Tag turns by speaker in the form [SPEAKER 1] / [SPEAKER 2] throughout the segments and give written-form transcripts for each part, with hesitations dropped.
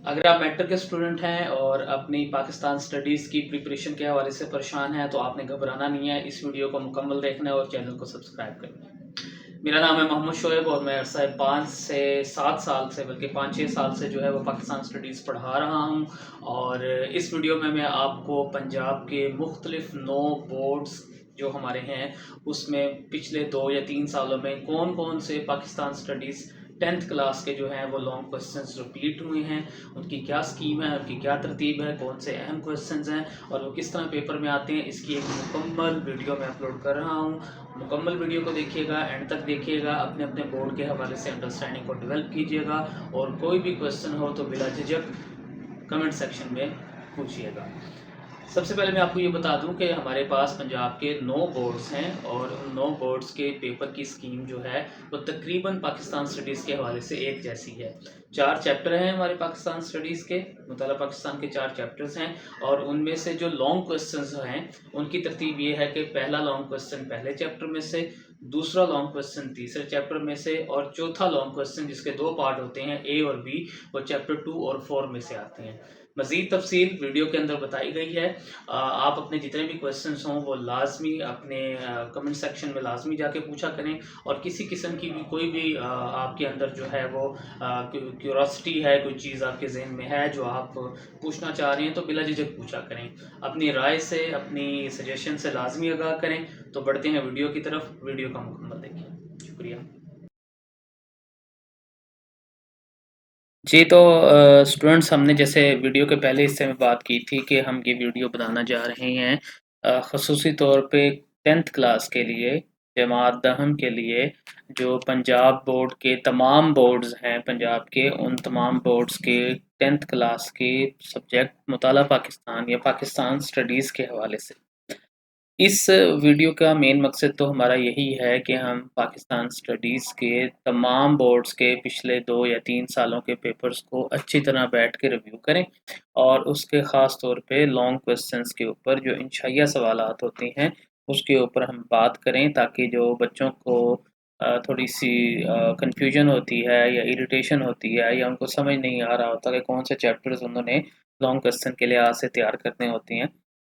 [SPEAKER 1] अगर आप मेंटर के स्टूडेंट हैं और अपनी पाकिस्तान स्टडीज़ की प्रिपरेशन के हवाले से परेशान हैं तो आपने घबराना नहीं है। इस वीडियो को मुकम्मल देखना है और चैनल को सब्सक्राइब करना है। मेरा नाम है मोहम्मद शोएब और मैं अरसा 5 से 7 साल से बल्कि 5-6 साल से जो है वो पाकिस्तान स्टडीज़ पढ़ा रहा हूँ। और इस वीडियो में मैं आपको पंजाब के मुख्तलिफ 9 बोर्ड्स जो हमारे हैं उसमें पिछले 2 या 3 सालों में कौन कौन से पाकिस्तान स्टडीज़ 10th क्लास के जो हैं वो लॉन्ग क्वेश्चंस रिपीट हुए हैं, उनकी क्या स्कीम है, उनकी क्या तरतीब है, कौन से अहम क्वेश्चंस हैं और वो किस तरह पेपर में आते हैं, इसकी एक मुकम्मल वीडियो मैं अपलोड कर रहा हूँ। मुकम्मल वीडियो को देखिएगा, एंड तक देखिएगा, अपने अपने बोर्ड के हवाले से अंडरस्टैंडिंग को डेवलप कीजिएगा और कोई भी क्वेश्चन हो तो बिला झिझक कमेंट सेक्शन में पूछिएगा। सबसे पहले मैं आपको ये बता दूं कि हमारे पास पंजाब के 9 बोर्ड्स हैं और उन 9 बोर्ड्स के पेपर की स्कीम जो है वो तकरीबन पाकिस्तान स्टडीज़ के हवाले से एक जैसी है। 4 चैप्टर हैं हमारे पाकिस्तान स्टडीज़ के, मुताला पाकिस्तान के 4 चैप्टर्स हैं और उनमें से जो लॉन्ग क्वेश्चंस हैं उनकी तरतीब ये है कि पहला लॉन्ग क्वेश्चन पहले चैप्टर में से, दूसरा लॉन्ग क्वेश्चन तीसरे चैप्टर में से और चौथा लॉन्ग क्वेश्चन जिसके 2 पार्ट होते हैं ए और बी, वो चैप्टर 2 और 4 में से आते हैं। मज़ीद तफसील वीडियो के अंदर बताई गई है। आप अपने जितने भी क्वेश्चंस हों वो लाजमी अपने कमेंट सेक्शन में लाजमी जाके पूछा करें और किसी किस्म की भी कोई भी आपके अंदर जो है वो क्यूरोसिटी है, कोई चीज़ आपके जहन में है जो आप पूछना चाह रहे हैं तो बिला झिझक पूछा करें। अपनी राय से, अपनी सजेशन से लाजमी आगाह करें। तो बढ़ते हैं वीडियो की तरफ, वीडियो का मुकम्मल देखिए। शुक्रिया। जी, तो स्टूडेंट्स, हमने जैसे वीडियो के पहले हिस्से में बात की थी कि हम ये वीडियो बनाना जा रहे हैं ख़ुसूसी तौर पे 10th क्लास के लिए, जमात दहम के लिए, जो पंजाब बोर्ड के तमाम बोर्ड्स हैं पंजाब के, उन तमाम बोर्ड्स के 10th क्लास के सब्जेक्ट मुताला पाकिस्तान या पाकिस्तान स्टडीज़ के हवाले से। इस वीडियो का मेन मकसद तो हमारा यही है कि हम पाकिस्तान स्टडीज़ के तमाम बोर्ड्स के पिछले 2 या 3 सालों के पेपर्स को अच्छी तरह बैठ के रिव्यू करें और उसके ख़ास तौर पे लॉन्ग क्वेश्चंस के ऊपर जो इंशाइया सवालात होते हैं उसके ऊपर हम बात करें, ताकि जो बच्चों को थोड़ी सी कन्फ्यूजन होती है या इरिटेशन होती है या उनको समझ नहीं आ रहा होता कि कौन से चैप्टर्स उन्होंने लॉन्ग क्वेश्चन के लिए आज से तैयार करने होते हैं,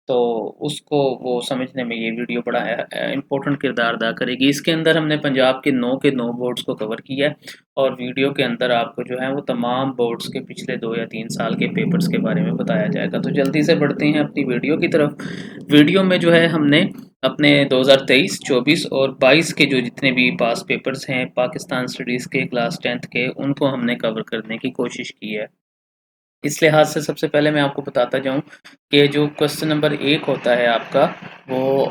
[SPEAKER 1] तो उसको वो समझने में ये वीडियो बड़ा इम्पोर्टेंट किरदार अदा करेगी। इसके अंदर हमने पंजाब के 9 बोर्ड्स को कवर किया है और वीडियो के अंदर आपको जो है वो तमाम बोर्ड्स के पिछले 2 या 3 साल के पेपर्स के बारे में बताया जाएगा। तो जल्दी से बढ़ते हैं अपनी वीडियो की तरफ। वीडियो में जो है हमने अपने 2023, 24 और 22 के जो जितने भी पास पेपर्स हैं पाकिस्तान स्टडीज़ के क्लास 10th के, उनको हमने कवर करने की कोशिश की है। इस लिहाज से सबसे पहले मैं आपको बताता जाऊं कि जो क्वेश्चन नंबर 1 होता है आपका, वो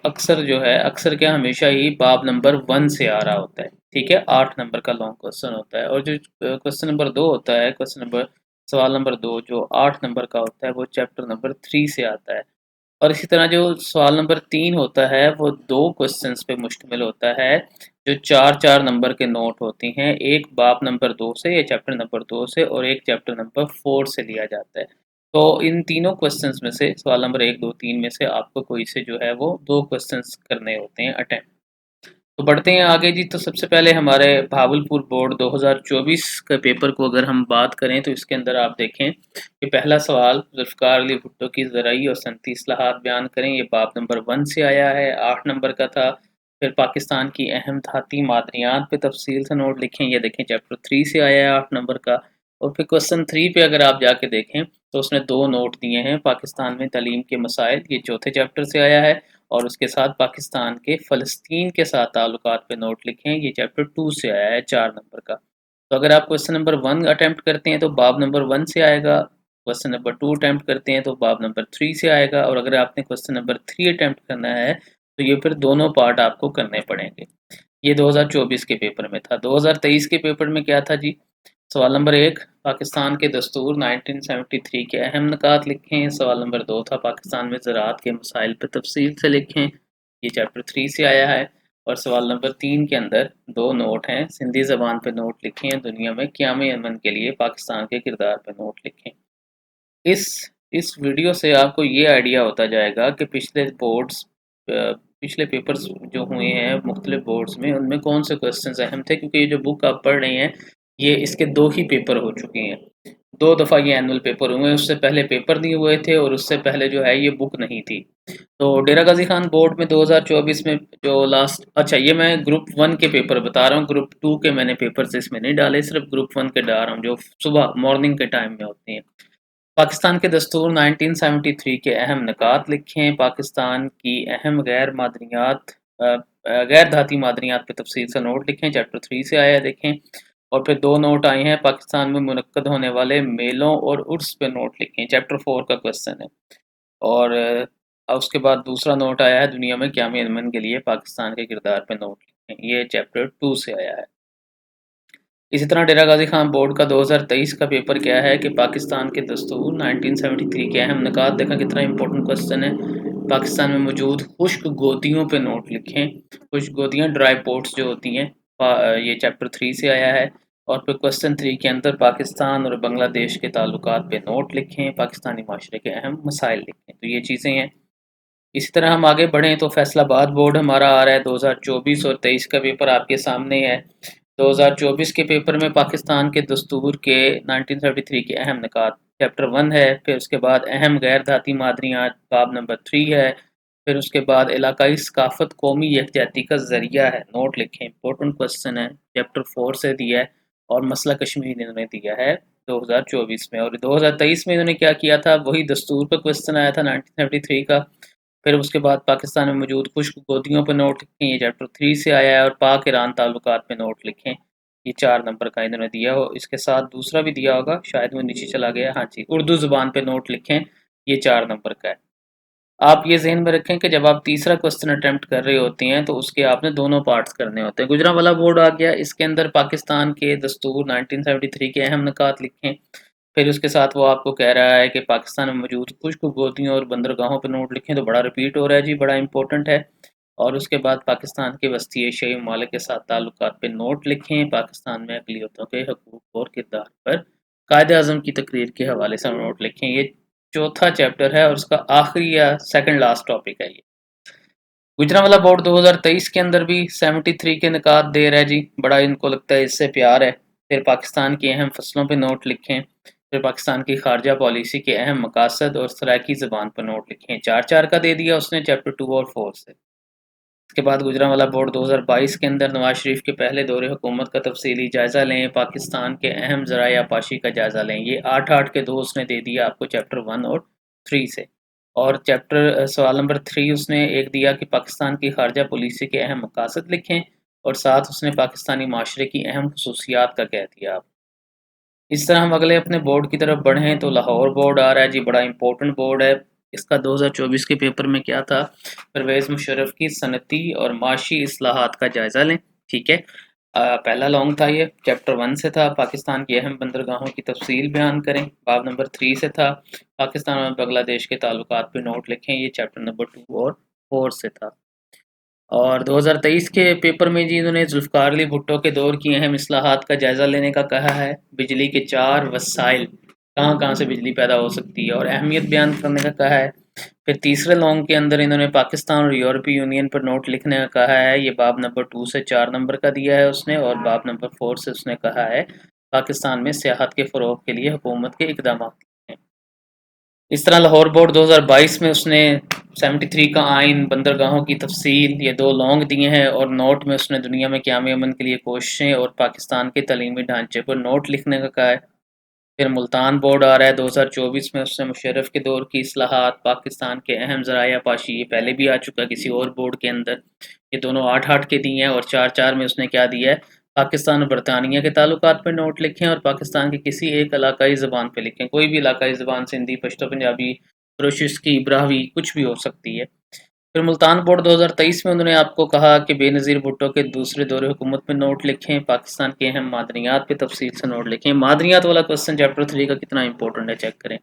[SPEAKER 1] अक्सर जो है, अक्सर क्या, हमेशा ही बाब नंबर 1 से आ रहा होता है। ठीक है, 8 नंबर का लॉन्ग क्वेश्चन होता है। और जो क्वेश्चन नंबर 2 होता है, सवाल नंबर 2 जो 8 नंबर का होता है, वो चैप्टर नंबर 3 से आता है। और इसी तरह जो सवाल नंबर 3 होता है वो 2 क्वेश्चंस पे मुश्तमिल होता है, जो 4-4 नंबर के नोट होते हैं, एक बाब नंबर 2 से या चैप्टर नंबर 2 से और एक चैप्टर नंबर 4 से लिया जाता है। तो इन तीनों क्वेश्चंस में से सवाल नंबर 1, 2, 3 में से आपको कोई से जो है वो 2 क्वेश्चंस करने होते हैं अटेम्प्ट। तो बढ़ते हैं आगे जी। तो सबसे पहले हमारे भावलपुर बोर्ड 2024 के पेपर को अगर हम बात करें तो इसके अंदर आप देखें कि पहला सवाल, जुल्फ़िकार अली भुट्टो की ज़राई और सनती इस्लाहात बयान करें, ये बाब नंबर 1 से आया है, 8 नंबर का था। फिर पाकिस्तान की अहम धाती मादनियात पे तफसील से नोट लिखें, ये देखें चैप्टर 3 से आया है 8 नंबर का। और फिर क्वेश्चन 3 पे अगर आप जाके देखें तो उसने 2 नोट दिए हैं, पाकिस्तान में तालीम के मसाइल, ये चौथे चैप्टर से आया है, और उसके साथ पाकिस्तान के फ़लस्तीन के साथ ताल्लुकात पे नोट लिखें, ये चैप्टर 2 से आया है 4 नंबर का। तो अगर आप क्वेश्चन नंबर 1 अटेम्प्ट करते हैं तो बाब नंबर 1 से आएगा, क्वेश्चन नंबर 2 अटेम्प्ट करते हैं तो बाब नंबर 3 से आएगा, और अगर आपने क्वेश्चन नंबर 3 अटेम्प्ट करना है तो ये फिर दोनों पार्ट आपको करने पड़ेंगे। ये 2024 के पेपर में था। 2023 के पेपर में क्या था जी? सवाल नंबर 1, पाकिस्तान के दस्तूर 1973 के अहम निकात लिखें। सवाल नंबर 2 था, पाकिस्तान में ज़राअत के मसाइल पर तफसील से लिखें, ये चैप्टर 3 से आया है। और सवाल नंबर 3 के अंदर 2 नोट हैं, सिंधी ज़बान पे नोट लिखें, दुनिया में क़याम अमन के लिए पाकिस्तान के किरदार पे नोट लिखें। इस इस वीडियो से आपको ये आइडिया होता जाएगा कि पिछले पेपर्स जो हुए हैं मुख्तलिफ बोर्ड्स में, उनमें कौन से क्वेश्चन अहम थे, क्योंकि ये जो बुक आप पढ़ रहे हैं ये इसके 2 ही पेपर हो चुके हैं। 2 दफ़ा ये एनुअल पेपर हुए हैं, उससे पहले पेपर नहीं हुए थे और उससे पहले जो है ये बुक नहीं थी। तो डेरा गाज़ी खान बोर्ड में 2024 में जो लास्ट, अच्छा ये मैं ग्रुप 1 के पेपर बता रहा हूँ, ग्रुप 2 के मैंने पेपर्स इसमें नहीं डाले, सिर्फ ग्रुप 1 के डाल रहा हूँ जो सुबह मॉर्निंग के टाइम में होती हैं। पाकिस्तान के दस्तूर 1973 के अहम निकात लिखें, पाकिस्तान की अहम गैर धाती मादनियात पे तफसील से नोट लिखें, चैप्टर 3 से आया है देखें। और फिर 2 नोट आए हैं, पाकिस्तान में मुनक्कद होने वाले मेलों और उर्स पे नोट लिखें, चैप्टर 4 का क्वेश्चन है। और उसके बाद दूसरा नोट आया है, दुनिया में क़याम अमन के लिए पाकिस्तान के किरदार पे नोट लिखें, ये चैप्टर 2 से आया है। इसी तरह डेरा गाज़ी खान बोर्ड का 2023 का पेपर क्या है कि पाकिस्तान के दस्तूर 1973 के अहम निकात, देखा कितना इंपॉर्टेंट क्वेश्चन है। पाकिस्तान में मौजूद खुश्क गोदियों पे नोट लिखें, खुश्क गोदियाँ ड्राई पोर्ट्स जो होती हैं, ये चैप्टर 3 से आया है। और फिर क्वेश्चन 3 के अंदर पाकिस्तान और बांग्लादेश के ताल्लुकात पे नोट लिखें, पाकिस्तानी माशरे के अहम मसाइल लिखें। तो ये चीज़ें हैं। इसी तरह हम आगे बढ़ें तो फैसलाबाद बोर्ड हमारा आ रहा है, 2024 और 23 का पेपर आपके सामने है। 2024 के पेपर में पाकिस्तान के दस्तूर के 1973 के अहम निकात चैप्टर 1 है, फिर उसके बाद अहम गैर धाती मादनियात बाब नंबर 3 है, फिर उसके बाद इलाकाई सकाफत कौमी यकजहती का ज़रिया है, नोट लिखें, इंपॉर्टेंट क्वेश्चन है, चैप्टर 4 से दिया है। और मसला कश्मीर इन्होंने दिया है 2024 में। और 2023 में इन्होंने क्या किया था, वही दस्तूर का क्वेश्चन आया था 1973 का। फिर उसके बाद पाकिस्तान में मौजूद खुश्क गोदियों पर नोट लिखें, ये चैप्टर 3 से आया है। और पाक ईरान ताल्लुकात पे नोट लिखें, ये 4 नंबर का इन्होंने दिया हो। इसके साथ दूसरा भी दिया होगा, शायद वो नीचे चला गया, हाँ जी, उर्दू ज़ुबान पे नोट लिखें, ये 4 नंबर का है। आप ये ज़हन में रखें कि जब आप तीसरा क्वेश्चन अटेम्प्ट कर रहे होते हैं तो उसके आपने दोनों पार्ट्स करने होते हैं। गुजरांवाला बोर्ड आ गया, इसके अंदर पाकिस्तान के दस्तूर 1973 के अहम निकात लिखें। फिर उसके साथ वो आपको कह रहा है कि पाकिस्तान में मौजूद खुश्क गोदियों और बंदरगाहों पर नोट लिखें, तो बड़ा रिपीट हो रहा है जी, बड़ा इंपॉर्टेंट है। और उसके बाद पाकिस्तान के वस्ती एशियाई ममालिक के साथ ताल्लुकात पे नोट लिखें, पाकिस्तान में अक़लियतों के हकूक़ और किरदार पर कायद-ए-आज़म की तकरीर के हवाले से नोट लिखें। ये चौथा चैप्टर है और उसका आखिरी या सेकंड लास्ट टॉपिक है ये। गुजरांवाला बोर्ड 2023 के अंदर भी 73 के निकात दे रहा है जी, बड़ा इनको लगता है इससे प्यार है। फिर पाकिस्तान की अहम फसलों पे नोट लिखें, फिर पाकिस्तान की खारजा पॉलिसी के अहम मकासद और सराइकी ज़बान पर नोट लिखें, 4-4 का दे दिया उसने चैप्टर 2 और 4 से। इसके बाद गुजरांवाला बोर्ड 2022 के अंदर नवाज शरीफ के पहले दौरे हुकूमत का तफसीली जायज़ा लें, पाकिस्तान के अहम ज़राए आपाशी का जायज़ा लें, ये 8-8 के 2 उसने दे दिया आपको चैप्टर 1 और 3 से। और चैप्टर सवाल नंबर 3 उसने एक दिया कि पाकिस्तान की खारजा पॉलिसी के अहम मकासद लिखें, और साथ उसने पाकिस्तानी माशरे की अहम खसूसियात का कह दिया। इस तरह हम अगले अपने बोर्ड की तरफ बढ़ें तो लाहौर बोर्ड आ रहा है जी, बड़ा इंपॉर्टेंट बोर्ड है। इसका 2024 के पेपर में क्या था, परवेज़ मुशर्रफ की सनती और माशी इस्लाहात का जायज़ा लें, ठीक है। पहला लॉन्ग था, ये चैप्टर 1 से था, पाकिस्तान की अहम बंदरगाहों की तफसील बयान करें, बाब नंबर 3 से था, पाकिस्तान और बांग्लादेश के ताल्लुकात पे नोट लिखें, ये चैप्टर नंबर 2 और 4 से था। और 2023 के पेपर में जी इन्होंने जुल्फ़िकार अली भुट्टो के दौर की अहम इस्लाहात का जायज़ा लेने का कहा है, बिजली के 4 वसाइल कहाँ-कहाँ से बिजली पैदा हो सकती है और अहमियत बयान करने का कहा है। फिर तीसरे लॉन्ग के अंदर इन्होंने पाकिस्तान और यूरोपीय यूनियन पर नोट लिखने का कहा है, ये बाब नंबर 2 से 4 नंबर का दिया है उसने, और बाब नंबर 4 से उसने कहा है पाकिस्तान में सियाहत के फ़रोग़ के लिए हुकूमत के इक़दामात हैं। इस तरह लाहौर बोर्ड 2022 में उसने 73 का आइन, बंदरगाहों की तफसील, ये 2 लॉन्ग दिए हैं, और नोट में उसने दुनिया में क़याम अमन के लिए कोशिशें और पाकिस्तान के तलीमी ढांचे पर नोट लिखने का कहा है। फिर मुल्तान बोर्ड आ रहा है 2024 में, उसने मुशर्रफ के दौर की इस्लाहात, पाकिस्तान के अहम ज़राए आपाशी, ये पहले भी आ चुका किसी और बोर्ड के अंदर, ये दोनों 8-8 के दिए हैं। और 4-4 में उसने क्या दिया है, पाकिस्तान और बरतानिया के ताल्लुकात पर नोट लिखें और पाकिस्तान की किसी एक इलाकाई ज़बान पे लिखें, कोई भी इलाकाई ज़बान, सिंधी, पश्तो, पंजाबी, क्रोशिस्की, ब्राह्वी, कुछ भी हो सकती है। फिर मुल्तान बोर्ड 2023 में उन्होंने आपको कहा कि बेनज़ीर भुट्टो के दूसरे दौरे हुकूमत में नोट लिखें, पाकिस्तान के अहम मादनियात पे तफसील से नोट लिखें। मादनियात वाला क्वेश्चन चैप्टर 3 का कितना इंपॉर्टेंट है, चेक करें।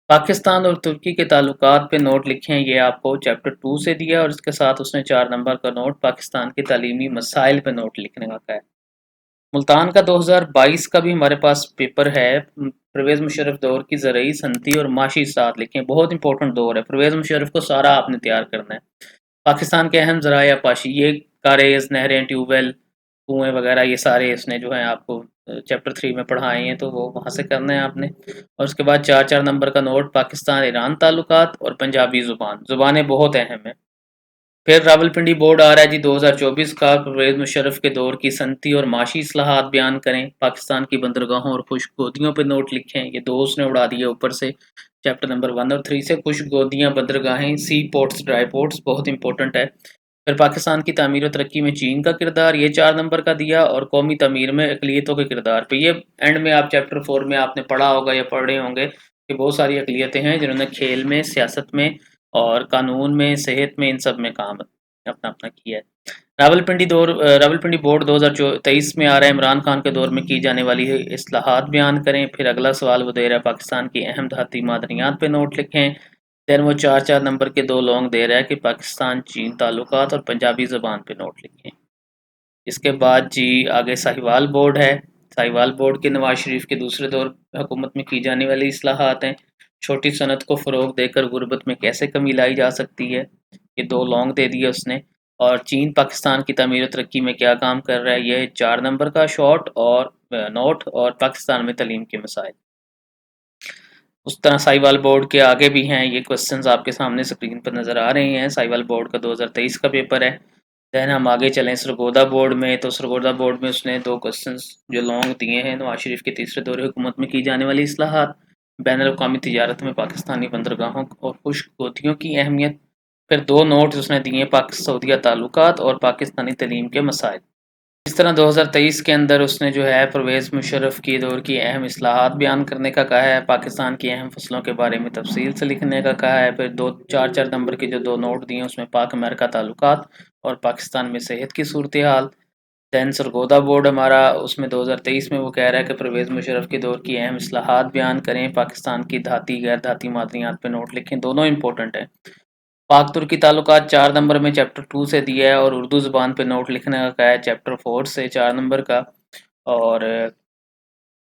[SPEAKER 1] पाकिस्तान और तुर्की के ताल्लुकात पे नोट लिखें, ये आपको चैप्टर 2 से दिया, और इसके साथ उसने 4 नंबर का नोट पाकिस्तान के तालीमी मसाइल पे नोट लिखने का कहा है। मुल्तान का 2022 का भी हमारे पास पेपर है, परवेज़ मुशर्रफ दौर की ज़रई, सनती और माशी साथ लिखें, बहुत इंपॉर्टेंट दौर है, परवेज़ मुशर्रफ को सारा आपने तैयार करना है। पाकिस्तान के अहम ज़राए आपाशी, ये कारेज़, नहरें, ट्यूबवेल, कुएँ वगैरह ये सारे इसने जो है आपको चैप्टर 3 में पढ़ाए हैं, तो वो वहाँ से करने हैं आपने। और उसके बाद 4-4 नंबर का नोट पाकिस्तान-ईरान ताल्लुकात और पंजाबी ज़ुबान, ज़ुबानें बहुत अहम हैं। फिर रावलपिंडी बोर्ड आ रहा है जी 2024 का, परवेज़ मुशर्रफ के दौर की सनती और माशी इस्लाहात बयान करें, पाकिस्तान की बंदरगाहों और खुश्क गोदियों पर नोट लिखें। ये दो उसने उड़ा दिए ऊपर से, चैप्टर नंबर 1 और 3 से। खुश्क गोदियाँ, बंदरगाहें, सी पोर्ट्स, ड्राई पोर्ट्स बहुत इंपॉर्टेंट है। फिर पाकिस्तान की तामीर और तरक्की में चीन का किरदार, ये 4 नंबर का दिया। और कौमी तामीर में अक़लियतों के किरदार पे, ये एंड में आप चैप्टर 4 में आपने पढ़ा होगा या पढ़े होंगे कि बहुत सारी अक़लियतें हैं जिन्होंने खेल में, सियासत में और कानून में, सेहत में, इन सब में काम अपना-अपना किया है। रावलपिंडी बोर्ड 2023 में आ रहा है, इमरान खान के दौर में की जाने वाली इस्लाहात बयान करें। फिर अगला सवाल वो दे रहा है, पाकिस्तान की अहम धाती मादनियात पे नोट लिखें। देन वो 4-4 नंबर के 2 लॉन्ग दे रहा है कि पाकिस्तान चीन ताल्लुकात और पंजाबी ज़बान पे नोट लिखें। इसके बाद जी आगे साहिवाल बोर्ड है। साहिवाल बोर्ड के नवाज शरीफ के दूसरे दौर हुकूमत में की जाने वाली इस्लाहात हैं। छोटी सनत को फ़रोग देकर गुर्बत में कैसे कमी लाई जा सकती है, ये 2 लॉन्ग दे दिए उसने। और चीन पाकिस्तान की तामीर और तरक्की में क्या काम कर रहा है, ये 4 नंबर का शॉर्ट और नोट। और पाकिस्तान में तालीम के मसाइल। उस तरह साहिवाल बोर्ड के आगे भी हैं, ये क्वेश्चंस आपके सामने स्क्रीन पर नज़र आ रहे हैं। साहिवाल बोर्ड का 2023 का पेपर है। दैन हम आगे चलें सरगोदा बोर्ड में, तो सरगोदा बोर्ड में उसने 2 क्वेश्चंस जो लॉन्ग दिए हैं, नवाज शरीफ के तीसरे दौरे हुकूमत में की जाने वाली इस्लाहात, बैनुल अक़वामी तिजारत में पाकिस्तानी बंदरगाहों और खुश्क गोदियों की अहमियत। फिर 2 नोट्स उसने दिए पाक सऊदीया ताल्लुकात और पाकिस्तानी तालीम के मसाइल। इस तरह 2023 के अंदर उसने जो है परवेज़ मुशर्रफ की दौर की अहम इस्लाहात बयान करने का कहा है, पाकिस्तान की अहम फसलों के बारे में तफसील से लिखने का कहा है। फिर 2 4-4 नंबर के जो 2 नोट दिए उसमें पाक अमेरिका ताल्लुकात और पाकिस्तान में सेहत की सूरत हाल। दैन सरगोदा बोर्ड हमारा, उसमें 2023 में वो कह रहा है कि परवेज़ मुशर्रफ के दौर की अहम इस्लाहात बयान करें, पाकिस्तान की धाती गैर धाती मादनियात पे नोट लिखें, दोनों इंपॉर्टेंट हैं। पाक तुर्की ताल्लुकात 4 नंबर में चैप्टर 2 से दिया है और उर्दू ज़ुबान पे नोट लिखने का कहा है चैप्टर 4 से 4 नंबर का। और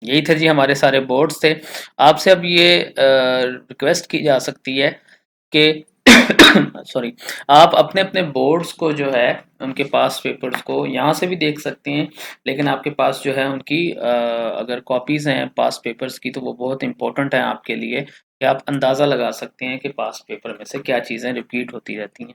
[SPEAKER 1] यही थे जी हमारे सारे बोर्ड्स थे। आपसे अब ये रिक्वेस्ट की जा सकती है कि सॉरी, आप अपने-अपने बोर्ड्स को जो है उनके पास पेपर्स को यहाँ से भी देख सकते हैं, लेकिन आपके पास जो है उनकी अगर कॉपीज़ हैं पास पेपर्स की, तो वो बहुत इम्पोर्टेंट है आपके लिए कि आप अंदाज़ा लगा सकते हैं कि पास पेपर में से क्या चीज़ें रिपीट होती रहती हैं।